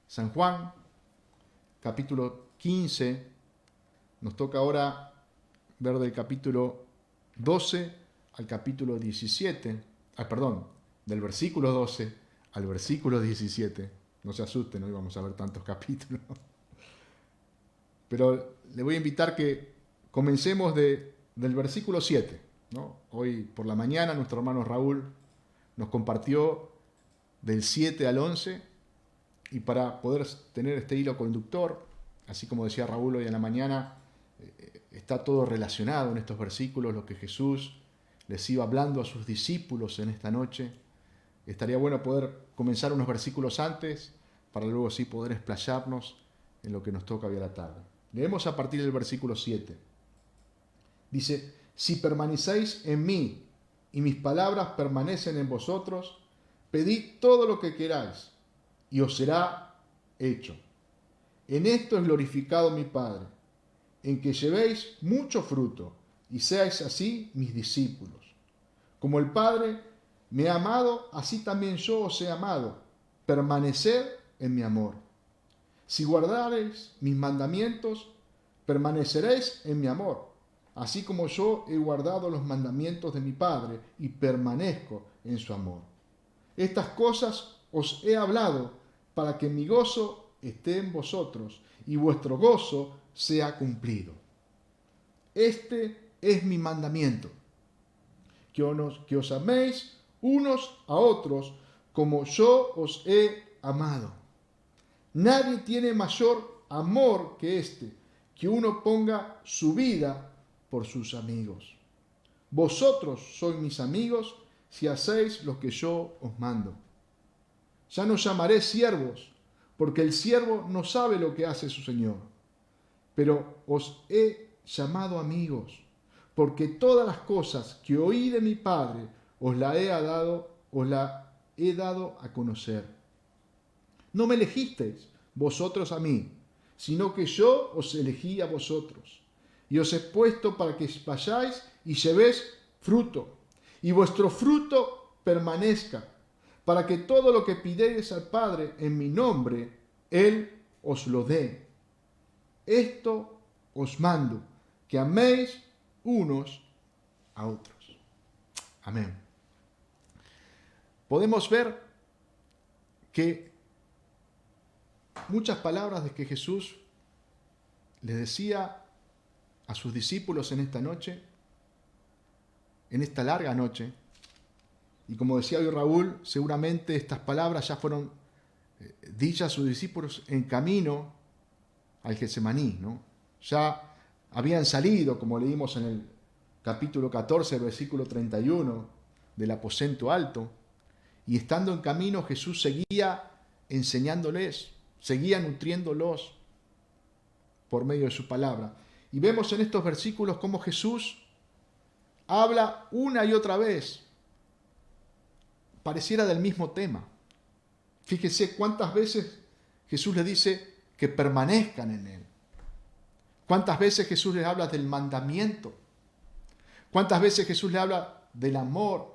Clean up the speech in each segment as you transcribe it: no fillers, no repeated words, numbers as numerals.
San Juan, capítulo 15, nos toca ahora ver del capítulo 12 al capítulo 17, del versículo 12 al versículo 17. No se asusten, hoy vamos a ver tantos capítulos. Pero le voy a invitar que comencemos del versículo 7, ¿no? Hoy por la mañana nuestro hermano Raúl nos compartió del 7 al 11, y para poder tener este hilo conductor, así como decía Raúl hoy en la mañana, está todo relacionado en estos versículos, lo que Jesús les iba hablando a sus discípulos en esta noche. Estaría bueno poder comenzar unos versículos antes para luego sí poder explayarnos en lo que nos toca hoy a la tarde. Leemos a partir del versículo 7. Dice: si permanecéis en mí y mis palabras permanecen en vosotros, pedid todo lo que queráis y os será hecho. En esto es glorificado mi Padre, en que llevéis mucho fruto y seáis así mis discípulos. Como el Padre me ha amado, así también yo os he amado. Permaneced en mi amor. Si guardareis mis mandamientos, permaneceréis en mi amor, así como yo he guardado los mandamientos de mi Padre y permanezco en su amor. Estas cosas os he hablado para que mi gozo esté en vosotros y vuestro gozo sea cumplido. Este es mi mandamiento, que os améis unos a otros como yo os he amado. Nadie tiene mayor amor que este, que uno ponga su vida por sus amigos. Vosotros sois mis amigos si hacéis lo que yo os mando. Ya no llamaré siervos, porque el siervo no sabe lo que hace su señor. Pero os he llamado amigos, porque todas las cosas que oí de mi Padre os la he dado a conocer. No me elegisteis vosotros a mí, sino que yo os elegí a vosotros, y os he puesto para que vayáis y llevéis fruto, y vuestro fruto permanezca, para que todo lo que pidiereis al Padre en mi nombre, Él os lo dé. Esto os mando, que améis unos a otros. Amén. Podemos ver que muchas palabras de que Jesús les decía a sus discípulos en esta noche, en esta larga noche, y como decía hoy Raúl, seguramente estas palabras ya fueron dichas a sus discípulos en camino al Getsemaní, ¿no? Ya habían salido, como leímos en el capítulo 14, versículo 31 del aposento alto, y estando en camino Jesús seguía enseñándoles, seguía nutriéndolos por medio de su palabra. Y vemos en estos versículos cómo Jesús habla una y otra vez, pareciera del mismo tema. Fíjese cuántas veces Jesús le dice que permanezcan en Él. Cuántas veces Jesús les habla del mandamiento. Cuántas veces Jesús le habla del amor,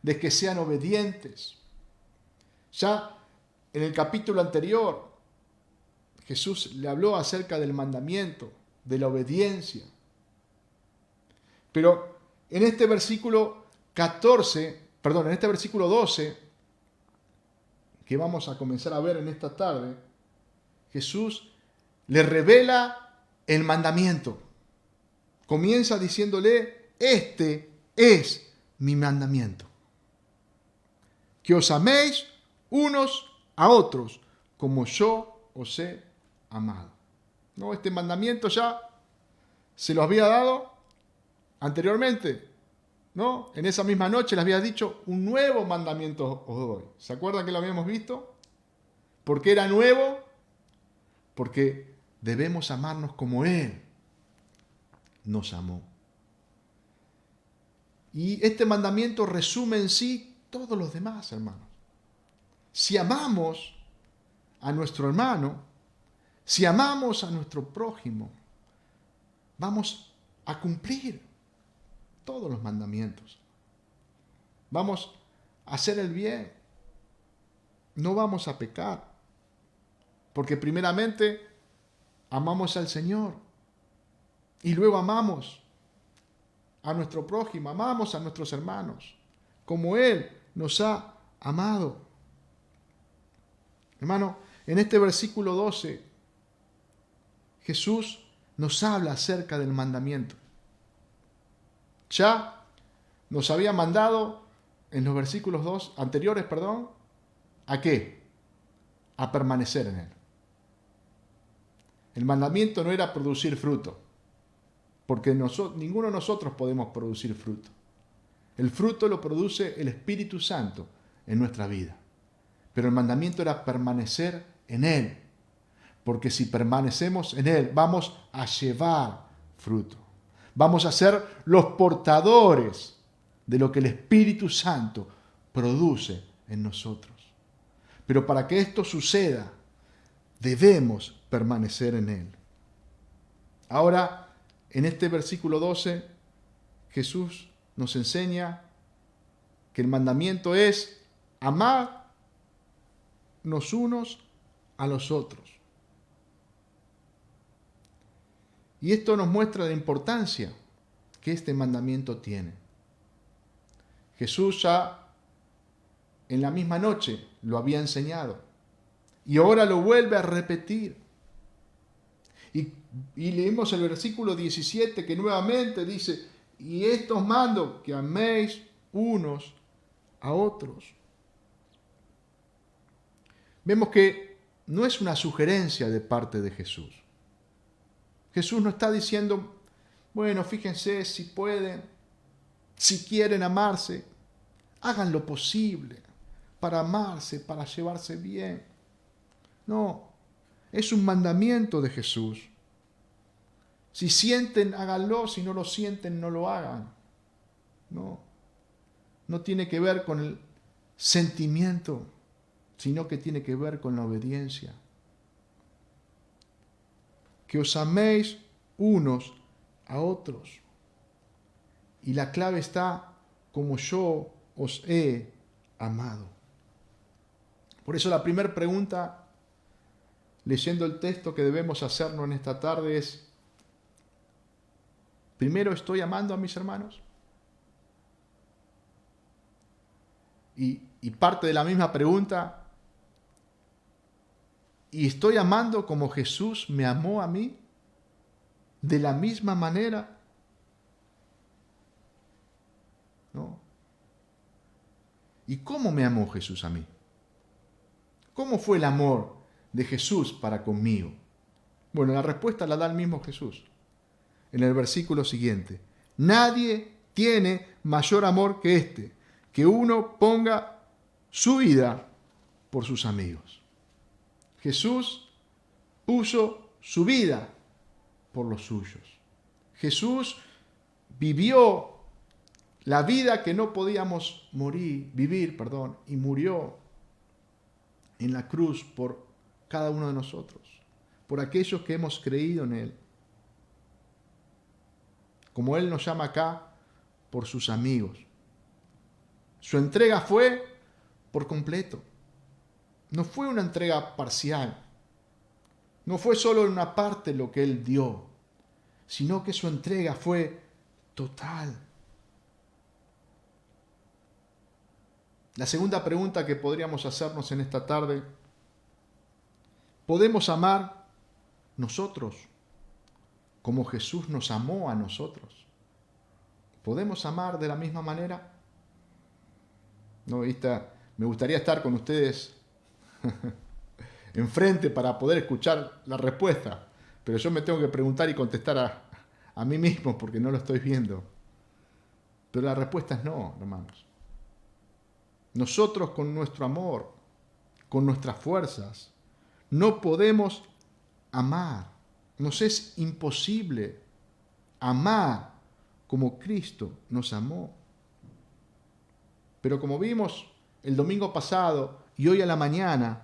de que sean obedientes. Ya en el capítulo anterior, Jesús le habló acerca del mandamiento, de la obediencia. Pero en este versículo 12, que vamos a comenzar a ver en esta tarde, Jesús le revela el mandamiento. Comienza diciéndole: este es mi mandamiento, que os améis unos a otros como yo os he amado. ¿No? Este mandamiento ya se lo había dado anteriormente, ¿no? En esa misma noche les había dicho: un nuevo mandamiento os doy. ¿Se acuerdan que lo habíamos visto? ¿Por qué era nuevo? Porque debemos amarnos como Él nos amó. Y este mandamiento resume en sí todos los demás, hermanos. Si amamos a nuestro hermano, si amamos a nuestro prójimo, vamos a cumplir todos los mandamientos. Vamos a hacer el bien. No vamos a pecar. Porque primeramente amamos al Señor. Y luego amamos a nuestro prójimo, amamos a nuestros hermanos, como Él nos ha amado. Hermano, en este versículo 12, Jesús nos habla acerca del mandamiento. Ya nos había mandado en los versículos anteriores, ¿a qué? A permanecer en Él. El mandamiento no era producir fruto, porque ninguno de nosotros podemos producir fruto. El fruto lo produce el Espíritu Santo en nuestra vida. Pero el mandamiento era permanecer en Él, porque si permanecemos en Él, vamos a llevar fruto. Vamos a ser los portadores de lo que el Espíritu Santo produce en nosotros. Pero para que esto suceda, debemos permanecer en Él. Ahora, en este versículo 12, Jesús nos enseña que el mandamiento es amarnos unos a los otros. Y esto nos muestra la importancia que este mandamiento tiene. Jesús ya en la misma noche lo había enseñado y ahora lo vuelve a repetir. Y leemos el versículo 17 que nuevamente dice, y esto os mando, que améis unos a otros. Vemos que no es una sugerencia de parte de Jesús. Jesús no está diciendo, bueno, fíjense si pueden, si quieren amarse, hagan lo posible para amarse, para llevarse bien. No, es un mandamiento de Jesús. Si sienten, háganlo, si no lo sienten, no lo hagan. No tiene que ver con el sentimiento, sino que tiene que ver con la obediencia. Que os améis unos a otros. Y la clave está como yo os he amado. Por eso la primera pregunta, leyendo el texto que debemos hacernos en esta tarde es, ¿primero estoy amando a mis hermanos? Y parte de la misma pregunta, ¿y estoy amando como Jesús me amó a mí? ¿De la misma manera? ¿No? ¿Y cómo me amó Jesús a mí? ¿Cómo fue el amor de Jesús para conmigo? Bueno, la respuesta la da el mismo Jesús. En el versículo siguiente. Nadie tiene mayor amor que este, que uno ponga su vida por sus amigos. Jesús puso su vida por los suyos. Jesús vivió la vida que no podíamos vivir, y murió en la cruz por cada uno de nosotros, por aquellos que hemos creído en Él. Como Él nos llama acá, por sus amigos. Su entrega fue por completo. No fue una entrega parcial. No fue solo en una parte lo que Él dio, sino que su entrega fue total. La segunda pregunta que podríamos hacernos en esta tarde, ¿podemos amar nosotros como Jesús nos amó a nosotros? ¿Podemos amar de la misma manera? No, me gustaría estar con ustedes enfrente para poder escuchar la respuesta, pero yo me tengo que preguntar y contestar a mí mismo porque no lo estoy viendo. Pero la respuesta es no, hermanos. Nosotros con nuestro amor, con nuestras fuerzas, no podemos amar. Nos es imposible amar como Cristo nos amó. Pero como vimos el domingo pasado y hoy a la mañana,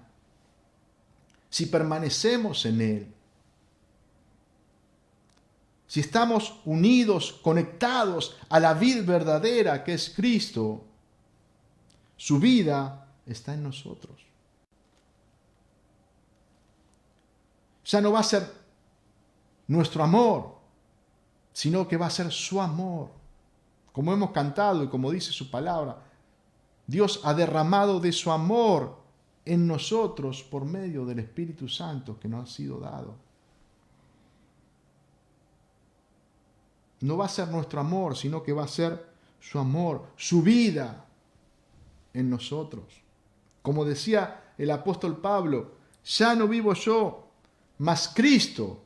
si permanecemos en Él, si estamos unidos, conectados a la vid verdadera que es Cristo, su vida está en nosotros. Ya no va a ser nuestro amor, sino que va a ser su amor. Como hemos cantado y como dice su palabra, Dios ha derramado de su amor en nosotros por medio del Espíritu Santo que nos ha sido dado. No va a ser nuestro amor, sino que va a ser su amor, su vida en nosotros. Como decía el apóstol Pablo, ya no vivo yo, mas Cristo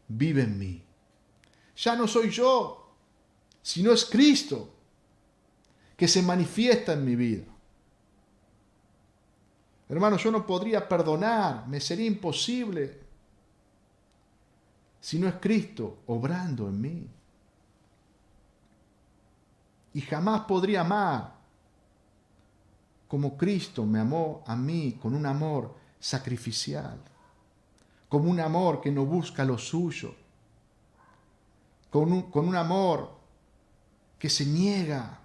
vive en mí. Ya no soy yo, sino es Cristo que se manifiesta en mi vida. Hermano, yo no podría perdonar, me sería imposible si no es Cristo obrando en mí. Y jamás podría amar como Cristo me amó a mí, con un amor sacrificial, como un amor que no busca lo suyo, con un amor que se niega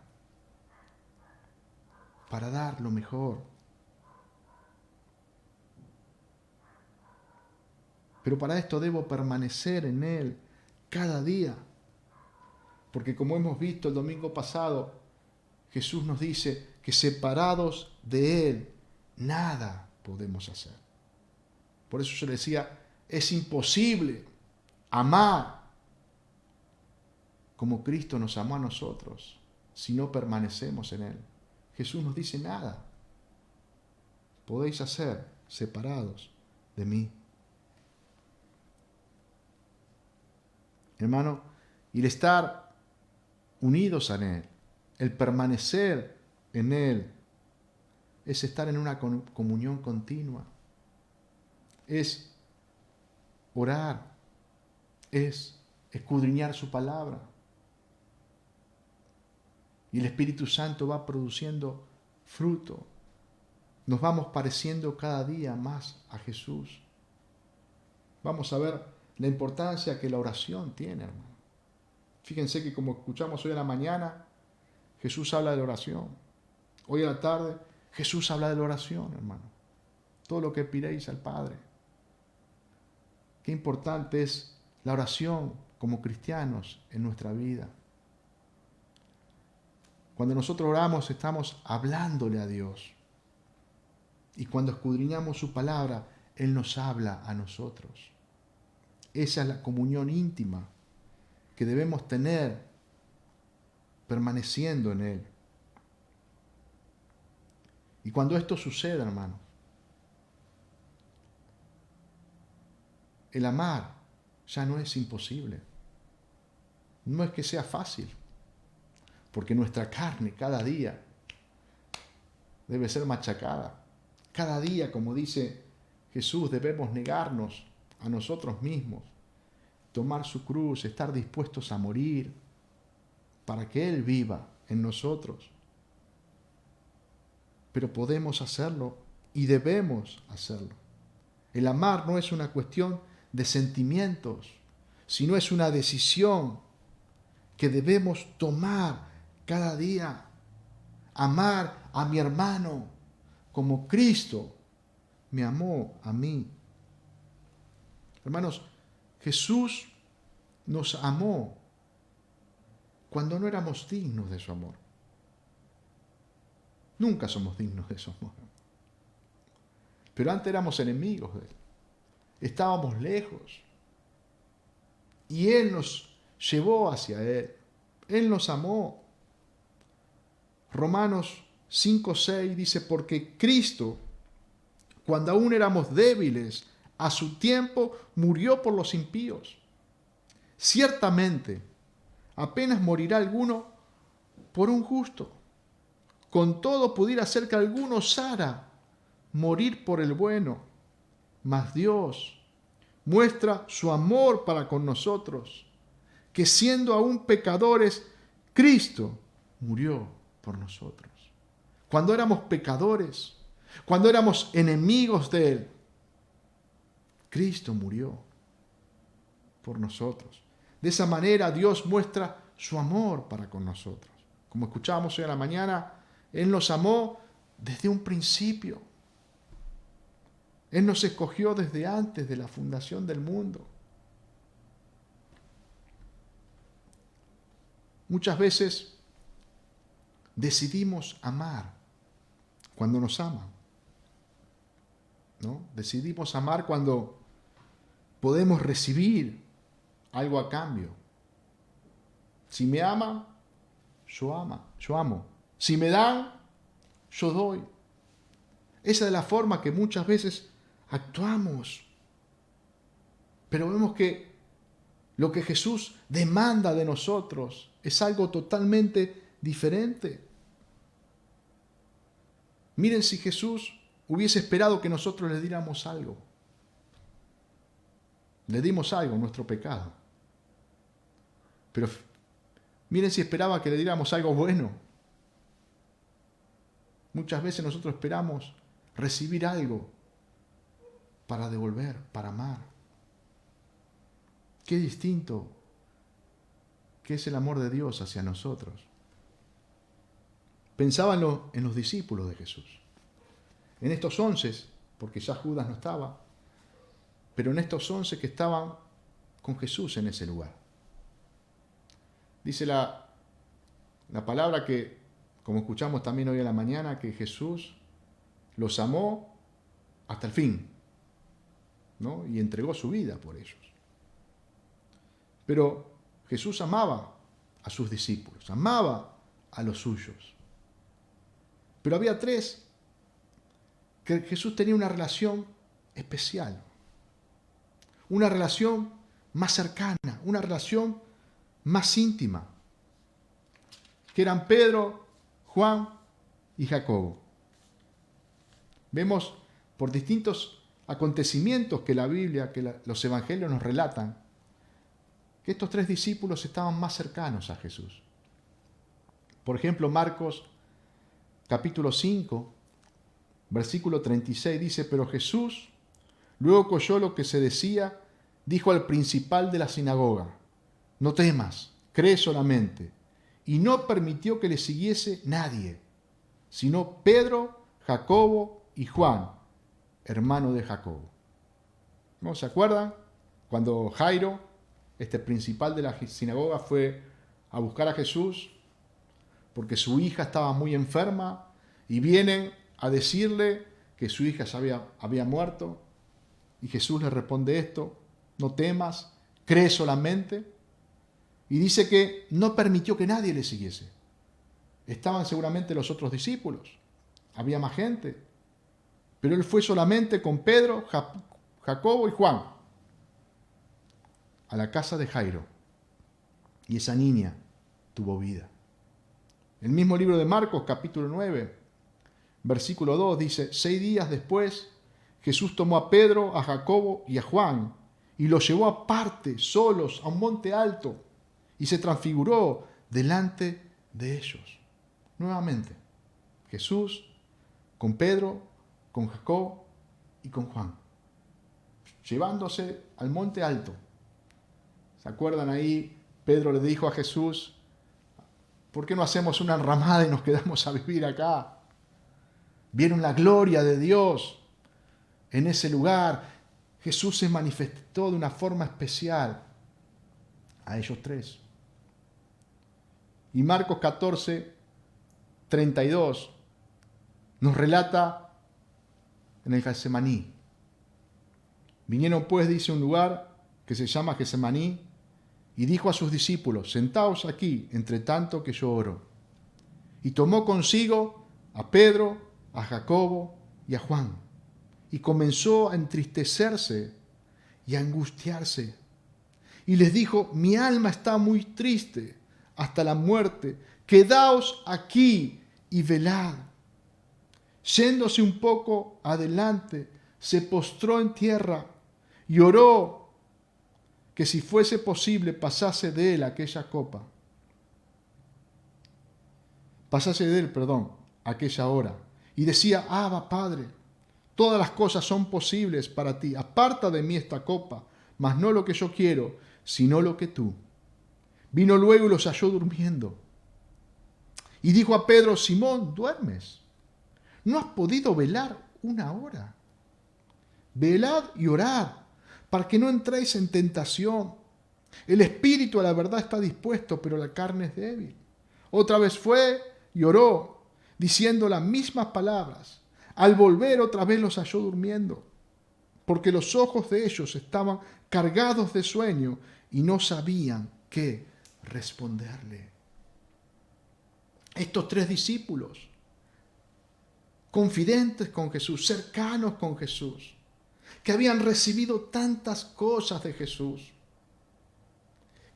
para dar lo mejor. Pero para esto debo permanecer en Él cada día. Porque como hemos visto el domingo pasado, Jesús nos dice que separados de Él, nada podemos hacer. Por eso yo le decía, es imposible amar como Cristo nos amó a nosotros si no permanecemos en Él. Jesús nos dice, nada podéis hacer separados de mí. Hermano, y el estar unidos en Él, el permanecer en Él, es estar en una comunión continua, es orar, es escudriñar su palabra. Y el Espíritu Santo va produciendo fruto. Nos vamos pareciendo cada día más a Jesús. Vamos a ver la importancia que la oración tiene, hermano. Fíjense que como escuchamos hoy a la mañana, Jesús habla de la oración. Hoy a la tarde, Jesús habla de la oración, hermano. Todo lo que pidáis al Padre. Qué importante es la oración como cristianos en nuestra vida. Cuando nosotros oramos, estamos hablándole a Dios. Y cuando escudriñamos su palabra, Él nos habla a nosotros. Esa es la comunión íntima que debemos tener permaneciendo en Él. Y cuando esto suceda, hermano, el amar ya no es imposible. No es que sea fácil, porque nuestra carne cada día debe ser machacada. Cada día, como dice Jesús, debemos negarnos a nosotros mismos, tomar su cruz, estar dispuestos a morir para que Él viva en nosotros. Pero podemos hacerlo y debemos hacerlo. El amar no es una cuestión de sentimientos, sino es una decisión que debemos tomar cada día. Amar a mi hermano como Cristo me amó a mí. Hermanos, Jesús nos amó cuando no éramos dignos de su amor. Nunca somos dignos de su amor. Pero antes éramos enemigos de Él. Estábamos lejos. Y Él nos llevó hacia Él. Él nos amó. Romanos 5:6 dice, porque Cristo, cuando aún éramos débiles, a su tiempo murió por los impíos. Ciertamente, apenas morirá alguno por un justo. Con todo pudiera ser que alguno osara morir por el bueno. Mas Dios muestra su amor para con nosotros, que siendo aún pecadores, Cristo murió por nosotros. Cuando éramos pecadores, cuando éramos enemigos de Él, Cristo murió por nosotros. De esa manera Dios muestra su amor para con nosotros. Como escuchábamos hoy en la mañana, Él nos amó desde un principio. Él nos escogió desde antes de la fundación del mundo. Muchas veces decidimos amar cuando nos aman, ¿no? Decidimos amar cuando podemos recibir algo a cambio. Si me aman, yo amo. Si me dan, yo doy. Esa es la forma que muchas veces actuamos. Pero vemos que lo que Jesús demanda de nosotros es algo totalmente diferente. Miren si Jesús hubiese esperado que nosotros le diéramos algo. Le dimos algo, nuestro pecado. Pero miren si esperaba que le diéramos algo bueno. Muchas veces nosotros esperamos recibir algo para devolver, para amar. Qué distinto que es el amor de Dios hacia nosotros. Pensaba en los discípulos de Jesús. En estos 11, porque ya Judas no estaba, pero en estos 11 que estaban con Jesús en ese lugar. Dice la palabra que, como escuchamos también hoy en la mañana, que Jesús los amó hasta el fin, ¿no? Y entregó su vida por ellos. Pero Jesús amaba a sus discípulos, amaba a los suyos. Pero había 3 que Jesús tenía una relación especial, una relación más cercana, una relación más íntima, que eran Pedro, Juan y Jacobo. Vemos por distintos acontecimientos que la Biblia, que los evangelios nos relatan, que estos 3 discípulos estaban más cercanos a Jesús. Por ejemplo, Marcos capítulo 5, versículo 36 dice: pero Jesús, luego que oyó lo que se decía, dijo al principal de la sinagoga: no temas, cree solamente. Y no permitió que le siguiese nadie, sino Pedro, Jacobo y Juan, hermano de Jacobo. ¿No se acuerdan? Cuando Jairo, este principal de la sinagoga, fue a buscar a Jesús porque su hija estaba muy enferma y vienen a decirle que su hija ya había muerto, y Jesús le responde esto: no temas, cree solamente. Y dice que no permitió que nadie le siguiese. Estaban seguramente los otros discípulos, había más gente, pero él fue solamente con Pedro, Jacobo y Juan a la casa de Jairo, y esa niña tuvo vida. El mismo libro de Marcos, capítulo 9, versículo 2, dice: 6 días después, Jesús tomó a Pedro, a Jacobo y a Juan y los llevó aparte, solos, a un monte alto, y se transfiguró delante de ellos. Nuevamente, Jesús con Pedro, con Jacob y con Juan, llevándose al monte alto. ¿Se acuerdan ahí? Pedro le dijo a Jesús: ¿por qué no hacemos una enramada y nos quedamos a vivir acá? Vieron la gloria de Dios en ese lugar. Jesús se manifestó de una forma especial a ellos 3. Y Marcos 14, 32 nos relata en el Getsemaní. Vinieron pues, dice, un lugar que se llama Getsemaní, y dijo a sus discípulos: sentaos aquí, entre tanto que yo oro. Y tomó consigo a Pedro, a Jacobo y a Juan, y comenzó a entristecerse y a angustiarse. Y les dijo: mi alma está muy triste hasta la muerte, quedaos aquí y velad. Yéndose un poco adelante, se postró en tierra y oró que si fuese posible pasase de él aquella aquella hora. Y decía: Abba, Padre, todas las cosas son posibles para ti. Aparta de mí esta copa, mas no lo que yo quiero, sino lo que tú. Vino luego y los halló durmiendo. Y dijo a Pedro: Simón, ¿duermes? ¿No has podido velar una hora? Velad y orad, para que no entréis en tentación. El espíritu a la verdad está dispuesto, pero la carne es débil. Otra vez fue y oró, diciendo las mismas palabras. Al volver otra vez los halló durmiendo, porque los ojos de ellos estaban cargados de sueño y no sabían qué responderle. Estos tres discípulos, confidentes con Jesús, cercanos con Jesús, que habían recibido tantas cosas de Jesús.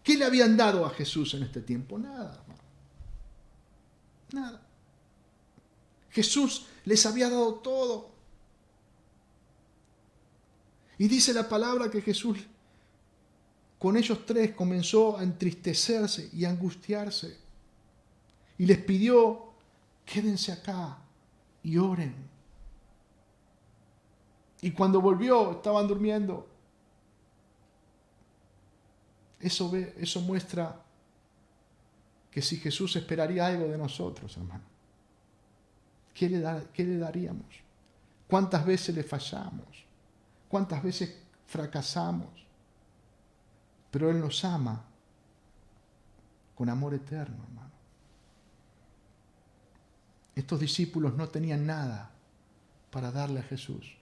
¿Qué le habían dado a Jesús en este tiempo? Nada, hermano. Nada. Jesús les había dado todo. Y dice la palabra que Jesús con ellos tres comenzó a entristecerse y a angustiarse. Y les pidió: quédense acá y oren. Y cuando volvió, estaban durmiendo. Eso muestra que si Jesús esperaría algo de nosotros, hermano, ¿qué le daríamos? ¿Cuántas veces le fallamos? ¿Cuántas veces fracasamos? Pero Él nos ama con amor eterno, hermano. Estos discípulos no tenían nada para darle a Jesús,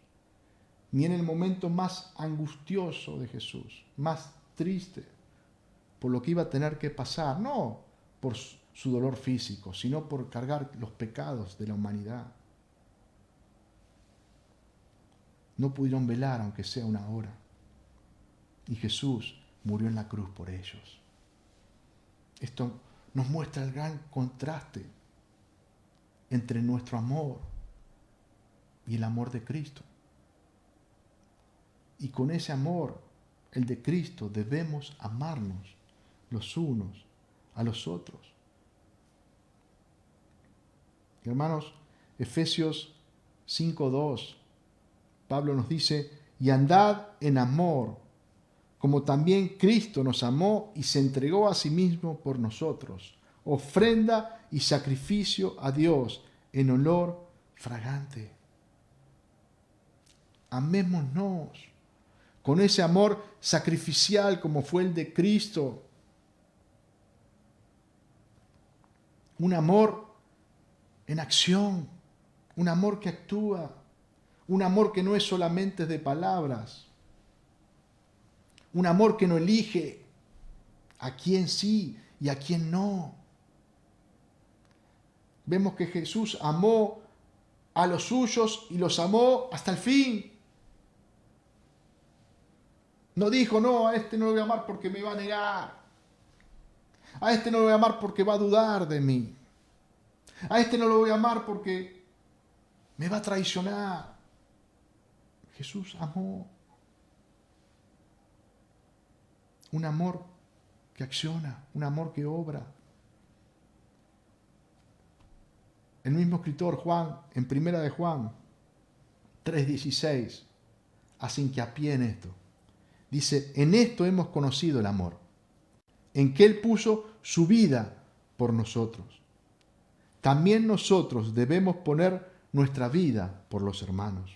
ni en el momento más angustioso de Jesús, más triste, por lo que iba a tener que pasar, no por su dolor físico, sino por cargar los pecados de la humanidad. No pudieron velar aunque sea una hora. Y Jesús murió en la cruz por ellos. Esto nos muestra el gran contraste entre nuestro amor y el amor de Cristo. Y con ese amor, el de Cristo, debemos amarnos los unos a los otros. Hermanos, Efesios 5:2, Pablo nos dice: y andad en amor, como también Cristo nos amó y se entregó a sí mismo por nosotros, ofrenda y sacrificio a Dios en olor fragante. Amémonos con ese amor sacrificial como fue el de Cristo. Un amor en acción, un amor que actúa, un amor que no es solamente de palabras, un amor que no elige a quién sí y a quién no. Vemos que Jesús amó a los suyos y los amó hasta el fin. No dijo: no, a este no lo voy a amar porque me va a negar. A este no lo voy a amar porque va a dudar de mí. A este no lo voy a amar porque me va a traicionar. Jesús amó. Un amor que acciona, un amor que obra. El mismo escritor Juan, en Primera de Juan 3:16, hace hincapié en esto. Dice: en esto hemos conocido el amor, en que Él puso su vida por nosotros. También nosotros debemos poner nuestra vida por los hermanos.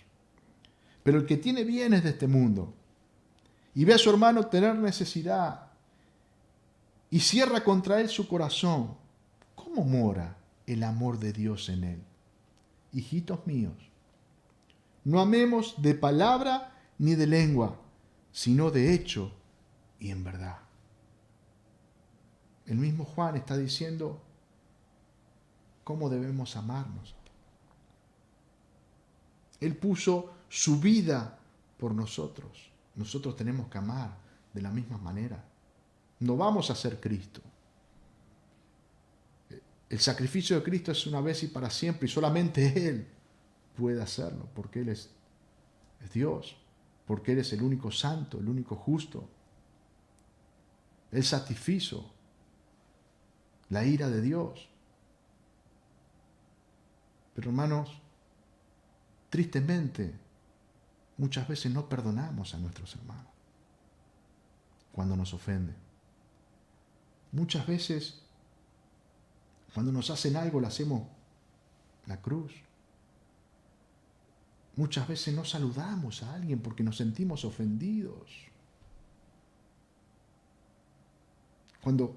Pero el que tiene bienes de este mundo y ve a su hermano tener necesidad y cierra contra él su corazón, ¿cómo mora el amor de Dios en él? Hijitos míos, no amemos de palabra ni de lengua, sino de hecho y en verdad. El mismo Juan está diciendo cómo debemos amarnos. Él puso su vida por nosotros. Nosotros tenemos que amar de la misma manera. No vamos a ser Cristo. El sacrificio de Cristo es una vez y para siempre, y solamente Él puede hacerlo, porque Él es Dios, porque Él es el único santo, el único justo. Él satisfizo la ira de Dios. Pero hermanos, tristemente, muchas veces no perdonamos a nuestros hermanos cuando nos ofenden. Muchas veces, cuando nos hacen algo, le hacemos la cruz. Muchas veces no saludamos a alguien porque nos sentimos ofendidos. Cuando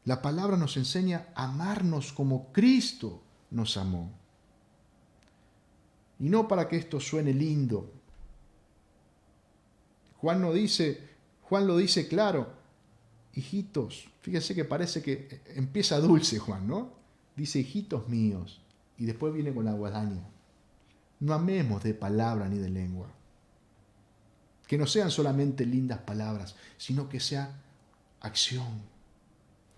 la palabra nos enseña a amarnos como Cristo nos amó. Y no para que esto suene lindo. Juan lo dice claro. Hijitos, fíjense que parece que empieza dulce Juan, ¿no? Dice, hijitos míos, y después viene con la guadaña. No amemos de palabra ni de lengua. Que no sean solamente lindas palabras, sino que sea acción.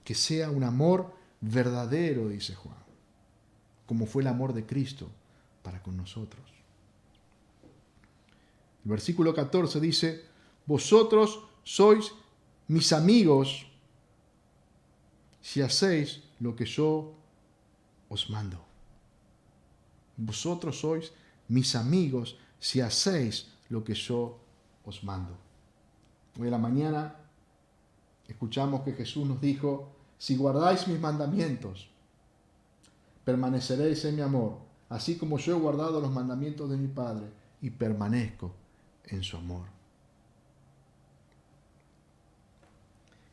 Que sea un amor verdadero, dice Juan, como fue el amor de Cristo para con nosotros. El versículo 14 dice, vosotros sois mis amigos si hacéis lo que yo os mando. Vosotros sois mis amigos si hacéis lo que yo os mando. Hoy en la mañana escuchamos que Jesús nos dijo, si guardáis mis mandamientos, permaneceréis en mi amor, así como yo he guardado los mandamientos de mi Padre y permanezco en su amor.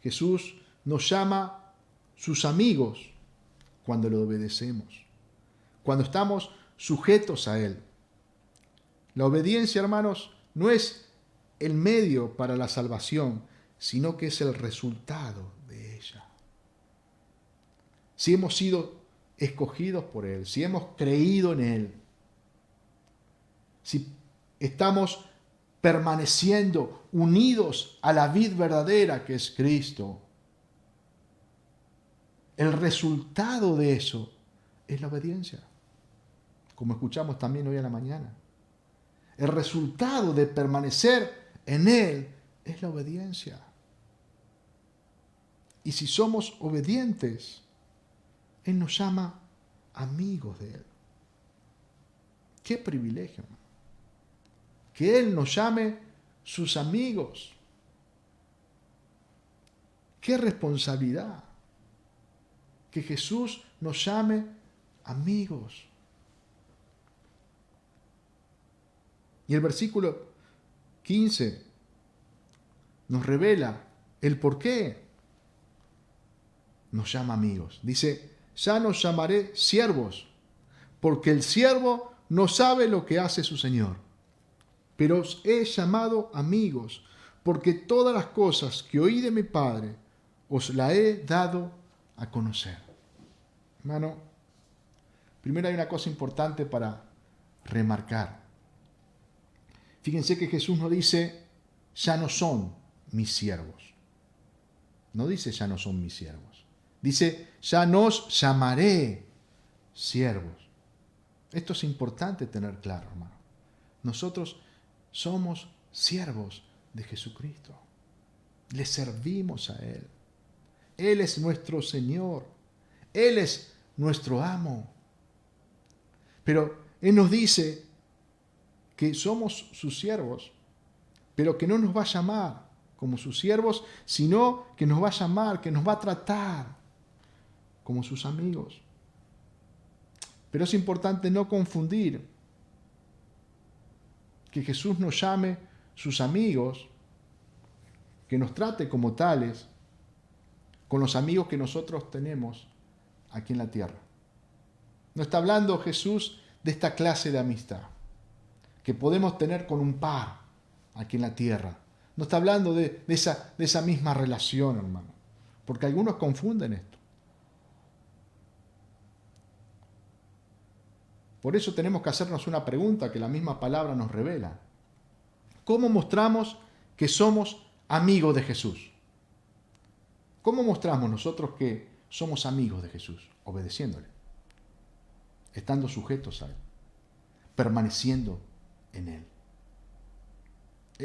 Jesús nos llama sus amigos cuando le obedecemos, cuando estamos sujetos a Él. La obediencia, hermanos, no es el medio para la salvación, sino que es el resultado de ella. Si hemos sido escogidos por Él, si hemos creído en Él, si estamos permaneciendo unidos a la vid verdadera que es Cristo, el resultado de eso es la obediencia, como escuchamos también hoy a la mañana. El resultado de permanecer en Él es la obediencia. Y si somos obedientes, Él nos llama amigos de Él. ¡Qué privilegio! Que Él nos llame sus amigos. ¡Qué responsabilidad! Que Jesús nos llame amigos. Y el versículo 15 nos revela el por qué nos llama amigos. Dice, ya nos llamaré siervos, porque el siervo no sabe lo que hace su Señor. Pero os he llamado amigos, porque todas las cosas que oí de mi Padre os la he dado a conocer. Hermano, primero hay una cosa importante para remarcar. Fíjense que Jesús no dice, ya no son mis siervos. No dice, ya no son mis siervos. Dice, ya nos llamaré siervos. Esto es importante tener claro, hermano. Nosotros somos siervos de Jesucristo. Le servimos a Él. Él es nuestro Señor. Él es nuestro amo. Pero Él nos dice que somos sus siervos, pero que no nos va a llamar como sus siervos, sino que nos va a llamar, que nos va a tratar como sus amigos. Pero es importante no confundir que Jesús nos llame sus amigos, que nos trate como tales, con los amigos que nosotros tenemos aquí en la tierra. No está hablando Jesús de esta clase de amistad que podemos tener con un par aquí en la tierra. No está hablando de esa misma relación, hermano, porque algunos confunden esto. Por eso tenemos que hacernos una pregunta que la misma palabra nos revela. ¿Cómo mostramos que somos amigos de Jesús? ¿Cómo mostramos nosotros que somos amigos de Jesús? Obedeciéndole, estando sujetos a Él, permaneciendo en Él.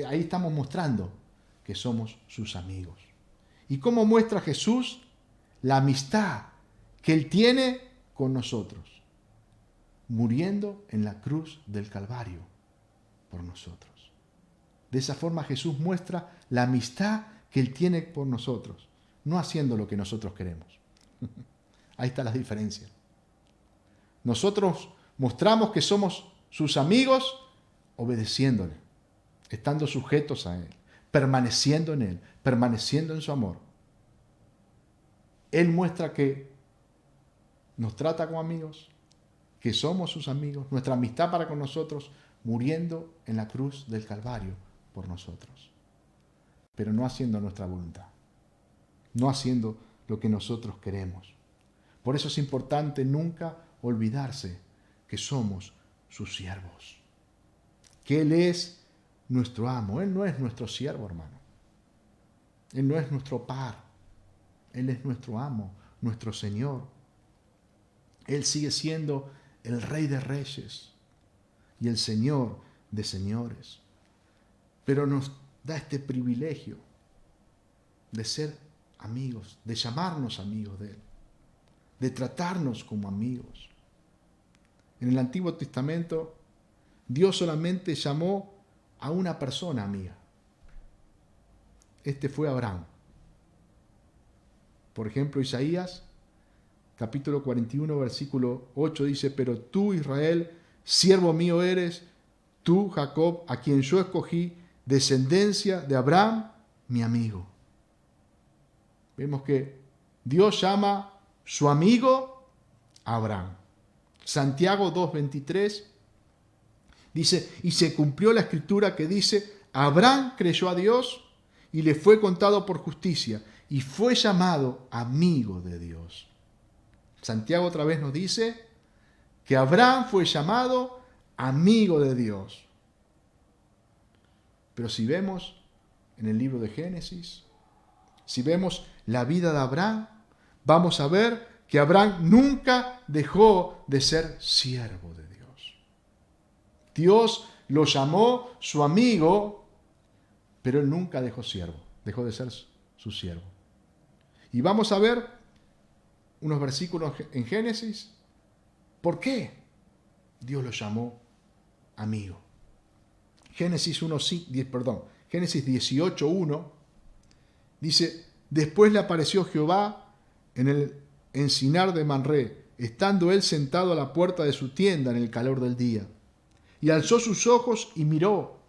Ahí estamos mostrando que somos sus amigos. ¿Y cómo muestra Jesús la amistad que Él tiene con nosotros? Muriendo en la cruz del Calvario por nosotros. De esa forma Jesús muestra la amistad que Él tiene por nosotros, no haciendo lo que nosotros queremos. Ahí está la diferencia. Nosotros mostramos que somos sus amigos obedeciéndole, estando sujetos a Él, permaneciendo en Él, permaneciendo en su amor. Él muestra que nos trata como amigos, que somos sus amigos, nuestra amistad para con nosotros, muriendo en la cruz del Calvario por nosotros. Pero no haciendo nuestra voluntad, no haciendo lo que nosotros queremos. Por eso es importante nunca olvidarse que somos sus siervos, que Él es nuestro amo. Él no es nuestro siervo, hermano. Él no es nuestro par. Él es nuestro amo, nuestro Señor. Él sigue siendo el Rey de Reyes y el Señor de señores. Pero nos da este privilegio de ser amigos, de llamarnos amigos de Él, de tratarnos como amigos. En el Antiguo Testamento, Dios solamente llamó a una persona amiga. Este fue Abraham. Por ejemplo, Isaías, capítulo 41, versículo 8 dice: pero tú, Israel, siervo mío eres, tú, Jacob, a quien yo escogí, descendencia de Abraham, mi amigo. Vemos que Dios llama su amigo a Abraham. Santiago 2:23 dice: y se cumplió la escritura que dice: Abraham creyó a Dios y le fue contado por justicia y fue llamado amigo de Dios. Santiago otra vez nos dice que Abraham fue llamado amigo de Dios. Pero si vemos en el libro de Génesis, si vemos la vida de Abraham, vamos a ver que Abraham nunca dejó de ser siervo de Dios. Dios lo llamó su amigo, pero él nunca dejó de ser su siervo. Y vamos a ver unos versículos en Génesis. ¿Por qué Dios lo llamó amigo? Génesis 18:1 dice: después le apareció Jehová en el encinar de Manré, estando él sentado a la puerta de su tienda en el calor del día. Y alzó sus ojos y miró,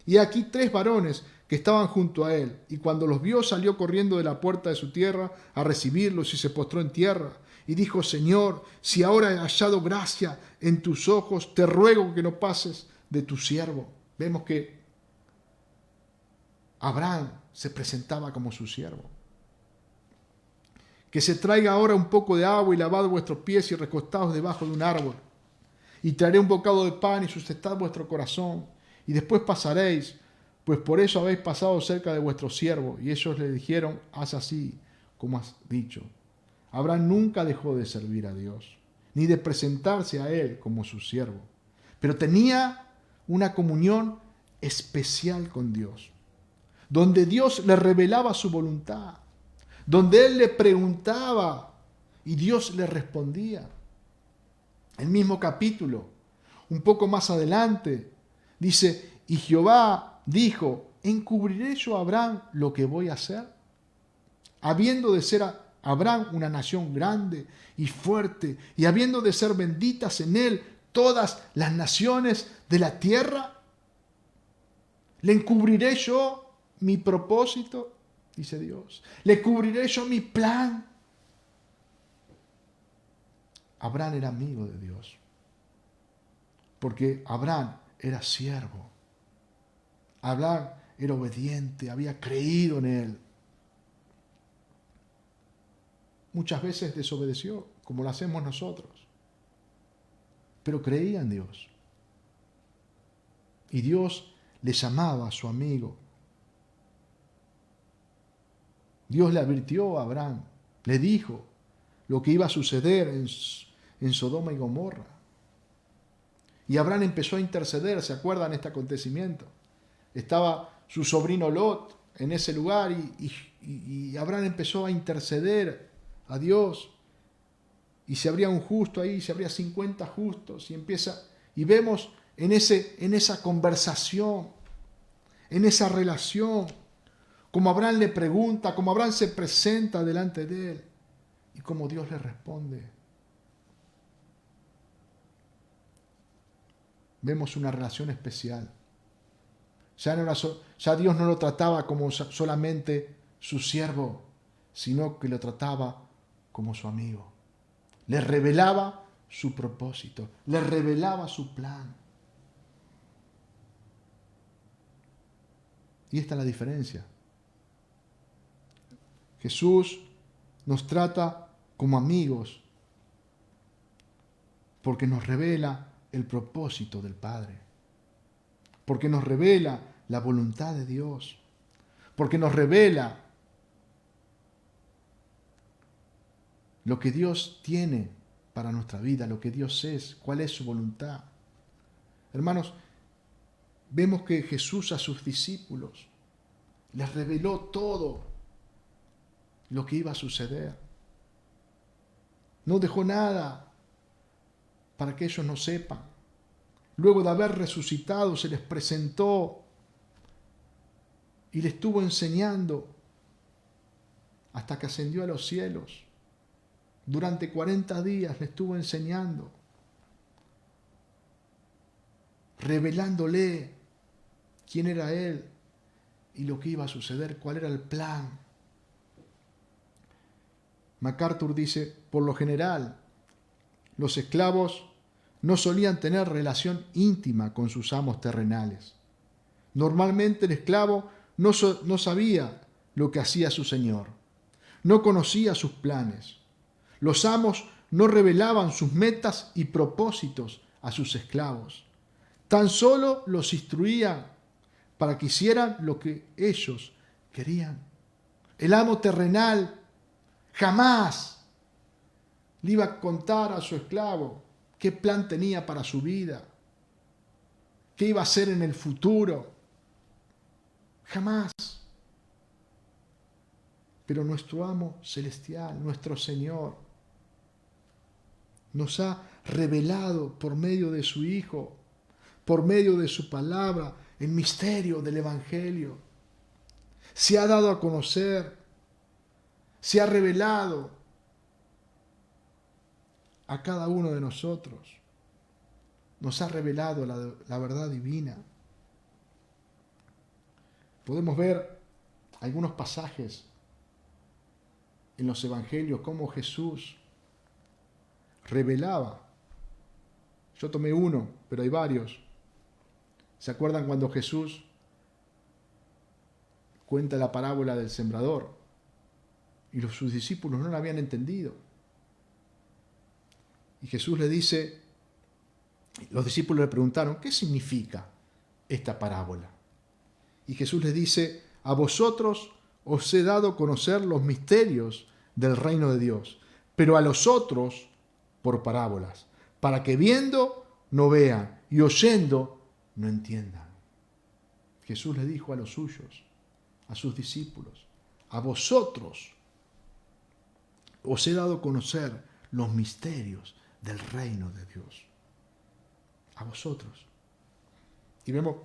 y aquí 3 varones que estaban junto a él, y cuando los vio salió corriendo de la puerta de su tierra a recibirlos y se postró en tierra. Y dijo: Señor, si ahora he hallado gracia en tus ojos, te ruego que no pases de tu siervo. Vemos que Abraham se presentaba como su siervo. Que se traiga ahora un poco de agua y lavad vuestros pies y recostaos debajo de un árbol. Y traeré un bocado de pan y sustentad vuestro corazón. Y después pasaréis, pues por eso habéis pasado cerca de vuestro siervo. Y ellos le dijeron: haz así como has dicho. Abraham nunca dejó de servir a Dios, ni de presentarse a Él como su siervo. Pero tenía una comunión especial con Dios, donde Dios le revelaba su voluntad, donde Él le preguntaba y Dios le respondía. El mismo capítulo, un poco más adelante, dice: y Jehová dijo: ¿encubriré yo a Abraham lo que voy a hacer? Habiendo de ser Abraham una nación grande y fuerte, y habiendo de ser benditas en él todas las naciones de la tierra, ¿le encubriré yo mi propósito? Dice Dios. ¿Le cubriré yo mi plan? Abraham era amigo de Dios, porque Abraham era siervo. Abraham era obediente, había creído en Él. Muchas veces desobedeció, como lo hacemos nosotros, pero creía en Dios. Y Dios le llamaba a su amigo. Dios le advirtió a Abraham, le dijo lo que iba a suceder en Sodoma y Gomorra. Y Abraham empezó a interceder. ¿Se acuerdan este acontecimiento? Estaba su sobrino Lot en ese lugar y Abraham empezó a interceder a Dios. Y si habría un justo ahí, si habría 50 justos, y vemos en esa conversación, en esa relación, Como Abraham le pregunta, como Abraham se presenta delante de él y como Dios le responde. Vemos una relación especial. Ya Dios no lo trataba como solamente su siervo, sino que lo trataba como su amigo. Le revelaba su propósito, le revelaba su plan. Y esta es la diferencia. Jesús nos trata como amigos porque nos revela el propósito del Padre, porque nos revela la voluntad de Dios, porque nos revela lo que Dios tiene para nuestra vida, lo que Dios es, cuál es su voluntad. Hermanos, vemos que Jesús a sus discípulos les reveló todo lo que iba a suceder. No dejó nada para que ellos no sepan. Luego de haber resucitado, se les presentó y les estuvo enseñando hasta que ascendió a los cielos. Durante 40 días le estuvo enseñando, revelándole quién era Él y lo que iba a suceder, cuál era el plan. MacArthur dice, por lo general, los esclavos no solían tener relación íntima con sus amos terrenales. Normalmente el esclavo no sabía lo que hacía su señor, no conocía sus planes. Los amos no revelaban sus metas y propósitos a sus esclavos. Tan solo los instruían para que hicieran lo que ellos querían. El amo terrenal jamás le iba a contar a su esclavo qué plan tenía para su vida, qué iba a hacer en el futuro. Jamás. Pero nuestro amo celestial, nuestro Señor, nos ha revelado por medio de su Hijo, por medio de su palabra, el misterio del Evangelio. Se ha dado a conocer, se ha revelado a cada uno de nosotros. Nos ha revelado la verdad divina. Podemos ver algunos pasajes en los evangelios cómo Jesús revelaba. Yo tomé uno, pero hay varios. ¿Se acuerdan cuando Jesús cuenta la parábola del sembrador? Y sus discípulos no la habían entendido. Y Jesús le dice, los discípulos le preguntaron, ¿qué significa esta parábola? Y Jesús les dice, a vosotros os he dado a conocer los misterios del reino de Dios, pero a los otros por parábolas, para que viendo no vean y oyendo no entiendan. Jesús le dijo a los suyos, a sus discípulos, a vosotros os he dado a conocer los misterios del reino de Dios. A vosotros. Y vemos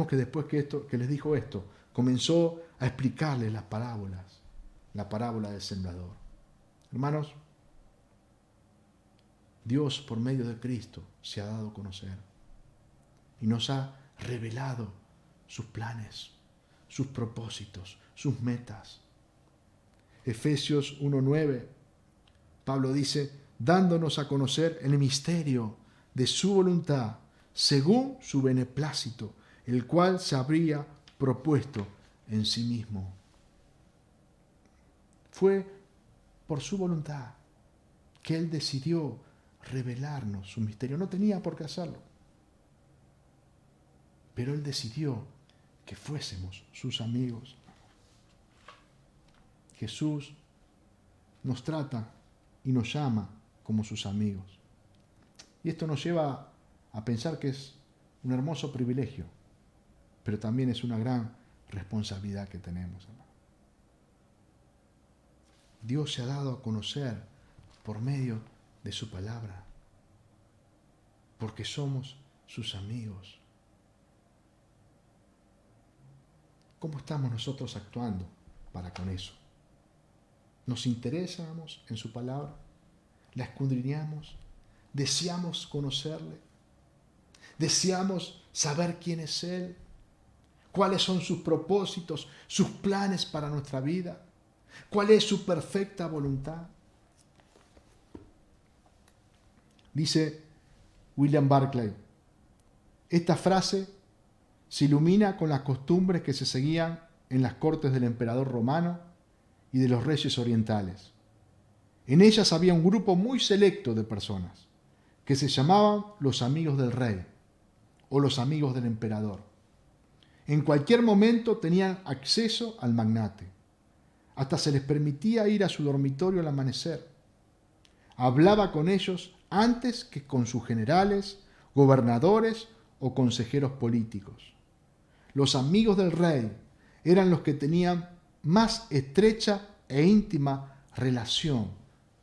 que después que les dijo esto, comenzó a explicarles las parábolas, la parábola del sembrador. Hermanos, Dios por medio de Cristo se ha dado a conocer y nos ha revelado sus planes, sus propósitos, sus metas. Efesios 1:9, Pablo dice, dándonos a conocer el misterio de su voluntad, según su beneplácito, el cual se habría propuesto en sí mismo. Fue por su voluntad que Él decidió revelarnos su misterio. No tenía por qué hacerlo, pero Él decidió que fuésemos sus amigos. Jesús nos trata y nos llama como sus amigos. Y esto nos lleva a pensar que es un hermoso privilegio, pero también es una gran responsabilidad que tenemos, hermano. Dios se ha dado a conocer por medio de su palabra, porque somos sus amigos. ¿Cómo estamos nosotros actuando para con eso? ¿Nos interesamos en su palabra? ¿La escudriñamos? ¿Deseamos conocerle? ¿Deseamos saber quién es Él? ¿Cuáles son sus propósitos, sus planes para nuestra vida? ¿Cuál es su perfecta voluntad? Dice William Barclay, esta frase se ilumina con las costumbres que se seguían en las cortes del emperador romano y de los reyes orientales. En ellas había un grupo muy selecto de personas que se llamaban los amigos del rey o los amigos del emperador. En cualquier momento tenían acceso al magnate. Hasta se les permitía ir a su dormitorio al amanecer. Hablaba con ellos antes que con sus generales, gobernadores o consejeros políticos. Los amigos del rey eran los que tenían más estrecha e íntima relación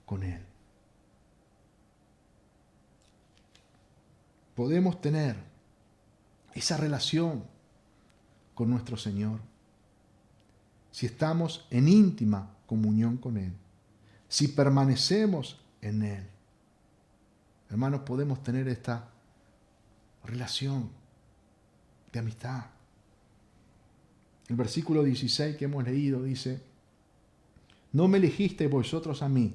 con él. Podemos tener esa relación con nuestro Señor si estamos en íntima comunión con Él, si permanecemos en Él. Hermanos, podemos tener esta relación de amistad. El versículo 16 que hemos leído dice, no me elegisteis vosotros a mí,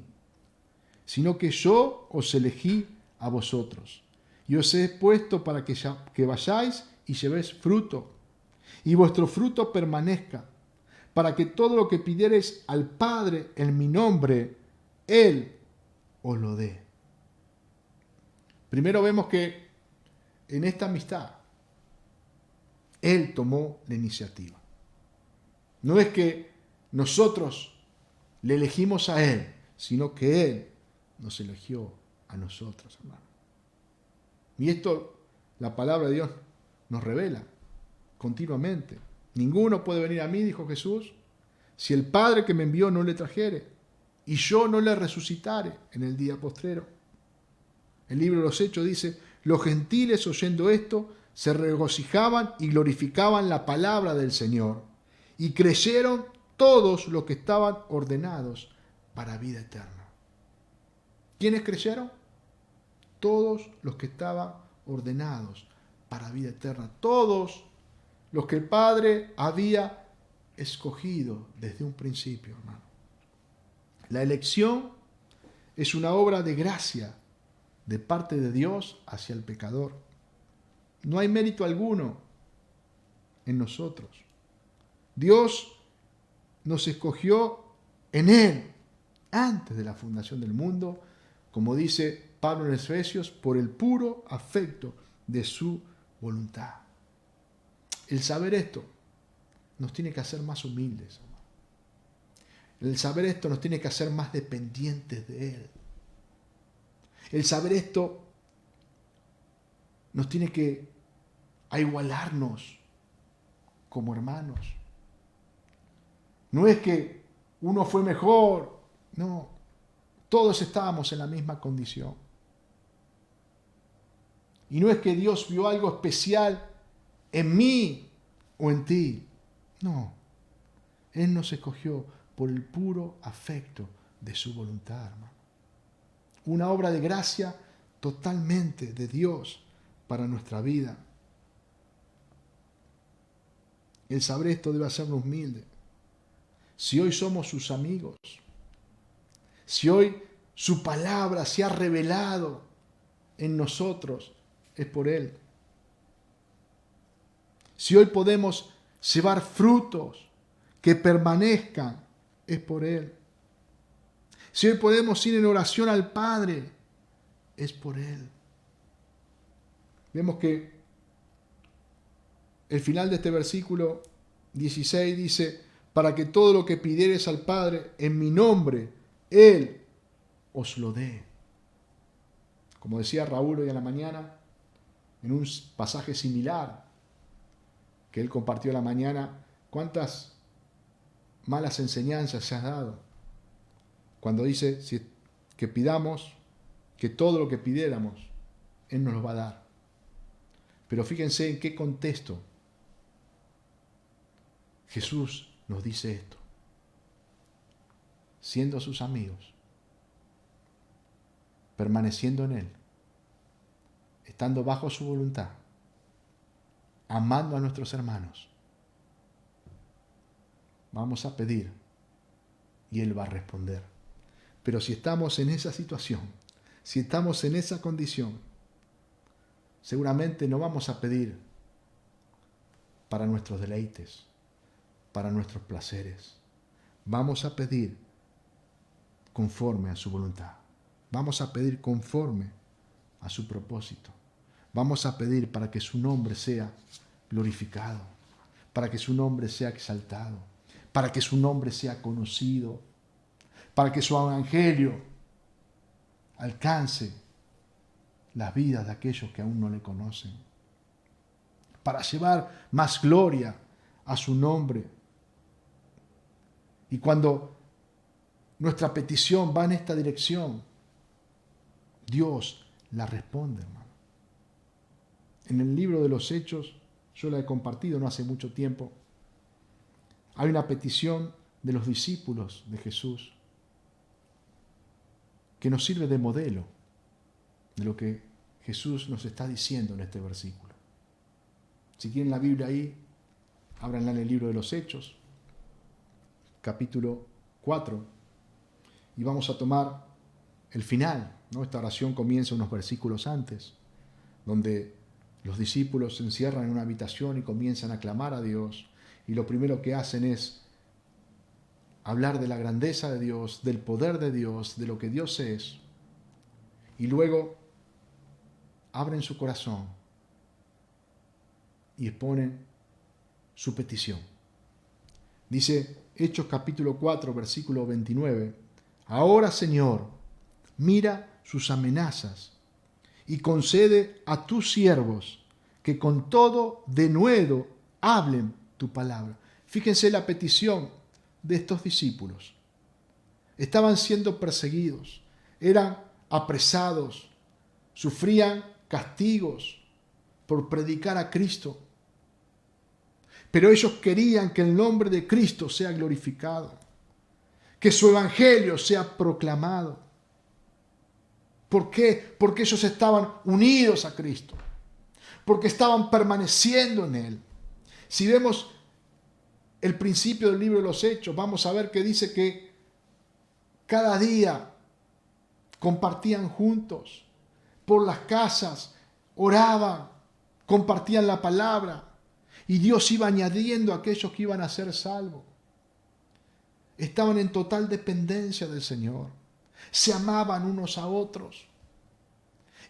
sino que yo os elegí a vosotros, y os he puesto para que vayáis y llevéis fruto, y vuestro fruto permanezca, para que todo lo que pidiereis al Padre en mi nombre, Él os lo dé. Primero vemos que en esta amistad, Él tomó la iniciativa. No es que nosotros le elegimos a Él, sino que Él nos eligió a nosotros, hermano. Y esto la palabra de Dios nos revela continuamente. Ninguno puede venir a mí, dijo Jesús, si el Padre que me envió no le trajere, y yo no le resucitare en el día postrero. El libro de los Hechos dice, los gentiles oyendo esto se regocijaban y glorificaban la palabra del Señor, y creyeron todos los que estaban ordenados para vida eterna. ¿Quiénes creyeron? Todos los que estaban ordenados para vida eterna. Todos los que el Padre había escogido desde un principio, hermano. La elección es una obra de gracia de parte de Dios hacia el pecador. No hay mérito alguno en nosotros. Dios nos escogió en Él antes de la fundación del mundo, como dice Pablo en Efesios, por el puro afecto de su voluntad. El saber esto nos tiene que hacer más humildes, hermano. El saber esto nos tiene que hacer más dependientes de Él. El saber esto nos tiene que igualarnos como hermanos. No es que uno fue mejor, no. Todos estábamos en la misma condición. Y no es que Dios vio algo especial en mí o en ti. No. Él nos escogió por el puro afecto de su voluntad, hermano. Una obra de gracia totalmente de Dios para nuestra vida. El saber esto debe hacernos humildes. Si hoy somos sus amigos, si hoy su palabra se ha revelado en nosotros, es por Él. Si hoy podemos llevar frutos que permanezcan, es por Él. Si hoy podemos ir en oración al Padre, es por Él. Vemos que el final de este versículo 16 dice, para que todo lo que pidiereis al Padre en mi nombre, Él os lo dé. Como decía Raúl hoy en la mañana, en un pasaje similar que él compartió en la mañana, cuántas malas enseñanzas se han dado. Cuando dice que pidamos, que todo lo que pidiéramos, Él nos lo va a dar. Pero fíjense en qué contexto Jesús nos dice esto, siendo sus amigos, permaneciendo en Él, estando bajo su voluntad, amando a nuestros hermanos, vamos a pedir y Él va a responder. Pero si estamos en esa situación, si estamos en esa condición, seguramente no vamos a pedir para nuestros deleites, para nuestros placeres. Vamos a pedir conforme a su voluntad. Vamos a pedir conforme a su propósito. Vamos a pedir para que su nombre sea glorificado, para que su nombre sea exaltado, para que su nombre sea conocido, para que su evangelio alcance las vidas de aquellos que aún no le conocen, para llevar más gloria a su nombre. Y cuando nuestra petición va en esta dirección, Dios la responde, hermano. En el libro de los Hechos, yo la he compartido no hace mucho tiempo, hay una petición de los discípulos de Jesús que nos sirve de modelo de lo que Jesús nos está diciendo en este versículo. Si tienen la Biblia ahí, ábranla en el libro de los Hechos, capítulo 4, y vamos a tomar el final, ¿no? Esta oración comienza unos versículos antes, donde los discípulos se encierran en una habitación y comienzan a clamar a Dios, y lo primero que hacen es hablar de la grandeza de Dios, del poder de Dios, de lo que Dios es, y luego abren su corazón y exponen su petición. Dice Hechos capítulo 4, versículo 29, ahora, Señor, mira sus amenazas y concede a tus siervos que con todo denuedo hablen tu palabra. Fíjense la petición de estos discípulos. Estaban siendo perseguidos, eran apresados, sufrían castigos por predicar a Cristo. Pero ellos querían que el nombre de Cristo sea glorificado, que su evangelio sea proclamado. ¿Por qué? Porque ellos estaban unidos a Cristo, porque estaban permaneciendo en Él. Si vemos el principio del libro de los Hechos, vamos a ver que dice que cada día compartían juntos, por las casas, oraban, compartían la palabra, y Dios iba añadiendo a aquellos que iban a ser salvos. Estaban en total dependencia del Señor, se amaban unos a otros,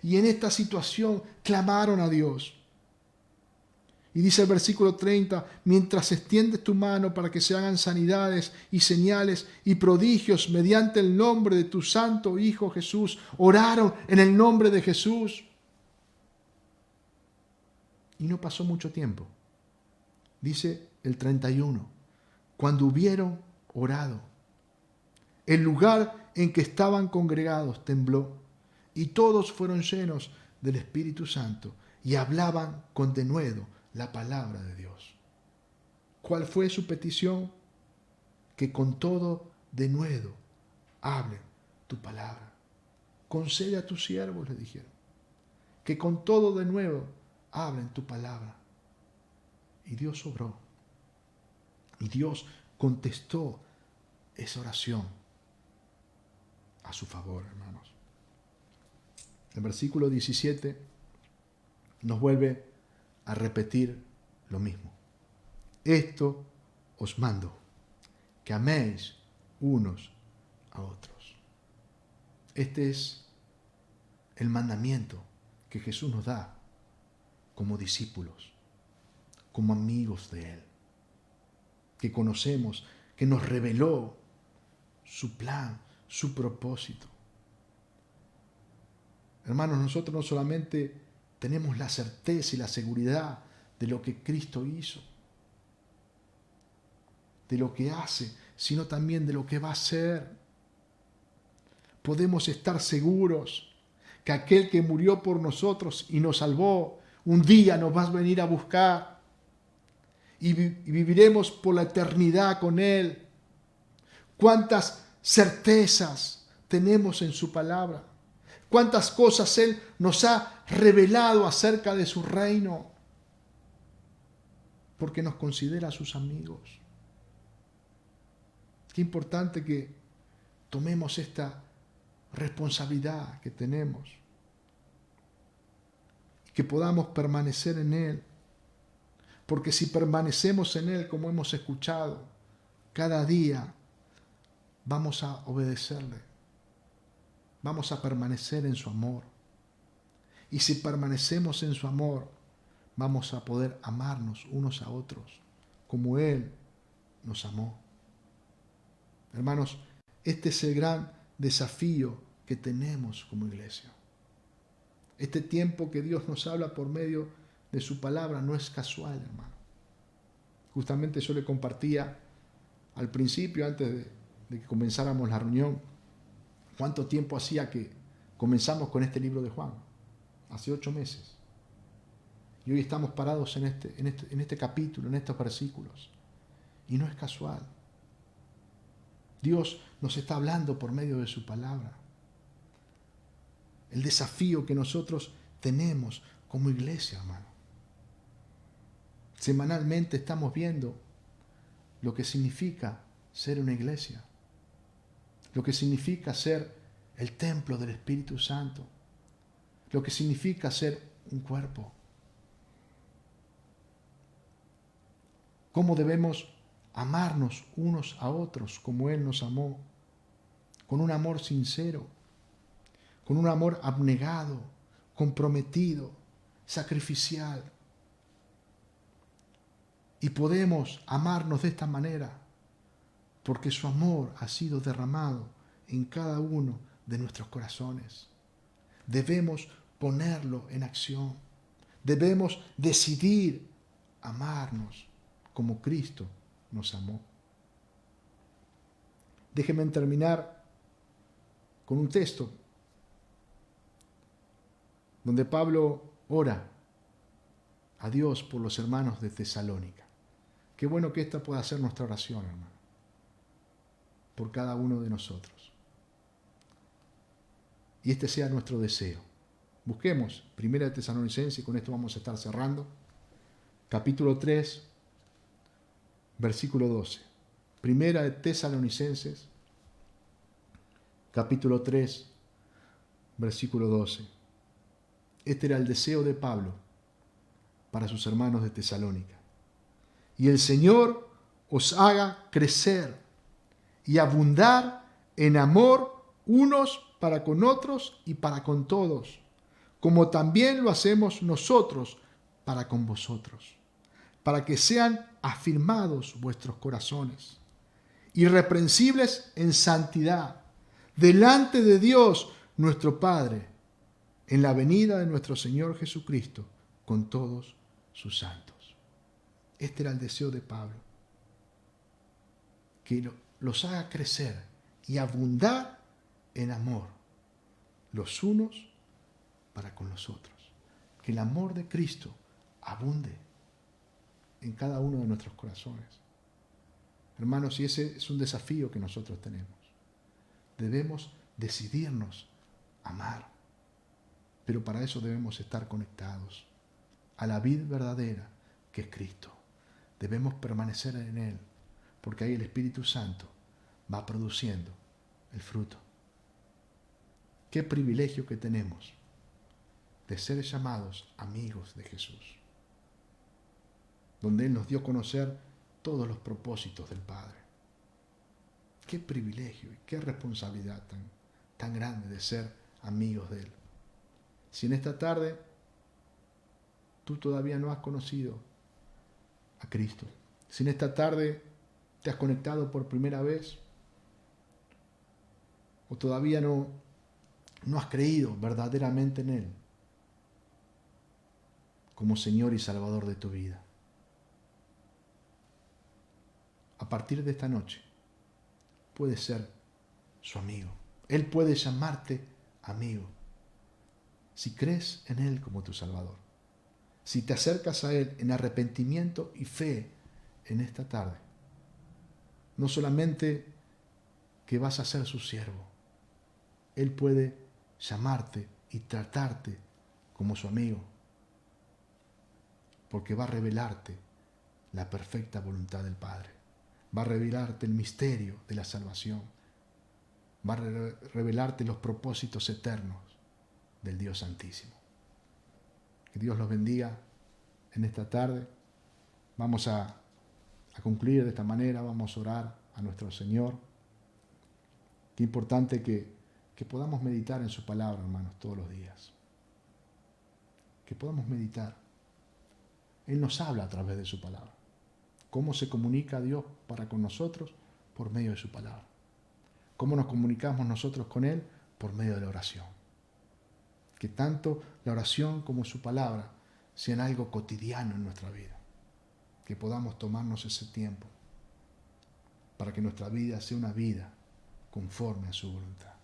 y en esta situación clamaron a Dios. Y dice el versículo 30, mientras extiendes tu mano para que se hagan sanidades y señales y prodigios mediante el nombre de tu santo Hijo Jesús. Oraron en el nombre de Jesús. Y no pasó mucho tiempo. Dice el 31, cuando hubieron orado, el lugar en que estaban congregados tembló y todos fueron llenos del Espíritu Santo y hablaban con denuedo la palabra de Dios. ¿Cuál fue su petición? Que con todo denuedo hablen tu palabra. Concede a tus siervos, le dijeron, que con todo denuedo hablen tu palabra. Y Dios obró. Y Dios contestó esa oración a su favor, hermanos. El versículo 17 nos vuelve a repetir lo mismo. Esto os mando, que améis unos a otros. Este es el mandamiento que Jesús nos da como discípulos, como amigos de Él, que conocemos, que nos reveló su plan, su propósito. Hermanos, nosotros no solamente tenemos la certeza y la seguridad de lo que Cristo hizo, de lo que hace, sino también de lo que va a hacer. Podemos estar seguros que aquel que murió por nosotros y nos salvó, un día nos va a venir a buscar y viviremos por la eternidad con Él. Cuántas certezas tenemos en su palabra. Cuántas cosas Él nos ha revelado acerca de su reino. Porque nos considera sus amigos. Qué importante que tomemos esta responsabilidad que tenemos. Que podamos permanecer en Él. Porque si permanecemos en Él, como hemos escuchado, cada día vamos a obedecerle. Vamos a permanecer en su amor. Y si permanecemos en su amor, vamos a poder amarnos unos a otros, como Él nos amó. Hermanos, este es el gran desafío que tenemos como iglesia. Este tiempo que Dios nos habla por medio de su palabra no es casual, hermano. Justamente yo le compartía al principio, antes de que comenzáramos la reunión, cuánto tiempo hacía que comenzamos con este libro de Juan. Hace 8 meses. Y hoy estamos parados en este capítulo, en estos versículos. Y no es casual. Dios nos está hablando por medio de su palabra. El desafío que nosotros tenemos como iglesia, hermano. Semanalmente estamos viendo lo que significa ser una iglesia. Lo que significa ser el templo del Espíritu Santo. Lo que significa ser un cuerpo. Cómo debemos amarnos unos a otros como Él nos amó, con un amor sincero, con un amor abnegado, comprometido, sacrificial. Y podemos amarnos de esta manera porque su amor ha sido derramado en cada uno de nuestros corazones. Debemos ponerlo en acción. Debemos decidir amarnos como Cristo nos amó. Déjenme terminar con un texto donde Pablo ora a Dios por los hermanos de Tesalónica. Qué bueno que esta pueda ser nuestra oración, hermano, por cada uno de nosotros. Y este sea nuestro deseo. Busquemos 1 Tesalonicenses, y con esto vamos a estar cerrando. Capítulo 3, versículo 12. 1 Tesalonicenses, capítulo 3, versículo 12. Este era el deseo de Pablo para sus hermanos de Tesalónica. Y el Señor os haga crecer y abundar en amor unos para con otros y para con todos, como también lo hacemos nosotros para con vosotros, para que sean afirmados vuestros corazones, irreprensibles en santidad, delante de Dios nuestro Padre, en la venida de nuestro Señor Jesucristo, con todos sus santos. Este era el deseo de Pablo, que los haga crecer y abundar en amor, los unos para con los otros. Que el amor de Cristo abunde en cada uno de nuestros corazones. Hermanos, y ese es un desafío que nosotros tenemos. Debemos decidirnos a amar, pero para eso debemos estar conectados a la vid verdadera que es Cristo. Debemos permanecer en Él, porque ahí el Espíritu Santo va produciendo el fruto. Qué privilegio que tenemos de ser llamados amigos de Jesús, donde Él nos dio a conocer todos los propósitos del Padre. Qué privilegio y qué responsabilidad tan grande de ser amigos de Él. Si en esta tarde tú todavía no has conocido a Cristo, si en esta tarde te has conectado por primera vez, o todavía no has creído verdaderamente en Él como Señor y Salvador de tu vida, a partir de esta noche puedes ser su amigo. Él puede llamarte amigo si crees en Él como tu Salvador, si te acercas a Él en arrepentimiento y fe en esta tarde. No solamente que vas a ser su siervo, Él puede llamarte y tratarte como su amigo, porque va a revelarte la perfecta voluntad del Padre, va a revelarte el misterio de la salvación, va a revelarte los propósitos eternos del Dios Santísimo. Que Dios los bendiga en esta tarde. Vamos a concluir de esta manera, vamos a orar a nuestro Señor. Qué importante que podamos meditar en su palabra, hermanos, todos los días. Que podamos meditar. Él nos habla a través de su palabra. ¿Cómo se comunica Dios para con nosotros? Por medio de su palabra. ¿Cómo nos comunicamos nosotros con Él? Por medio de la oración. Que tanto la oración como su palabra sean algo cotidiano en nuestra vida. Que podamos tomarnos ese tiempo para que nuestra vida sea una vida conforme a su voluntad.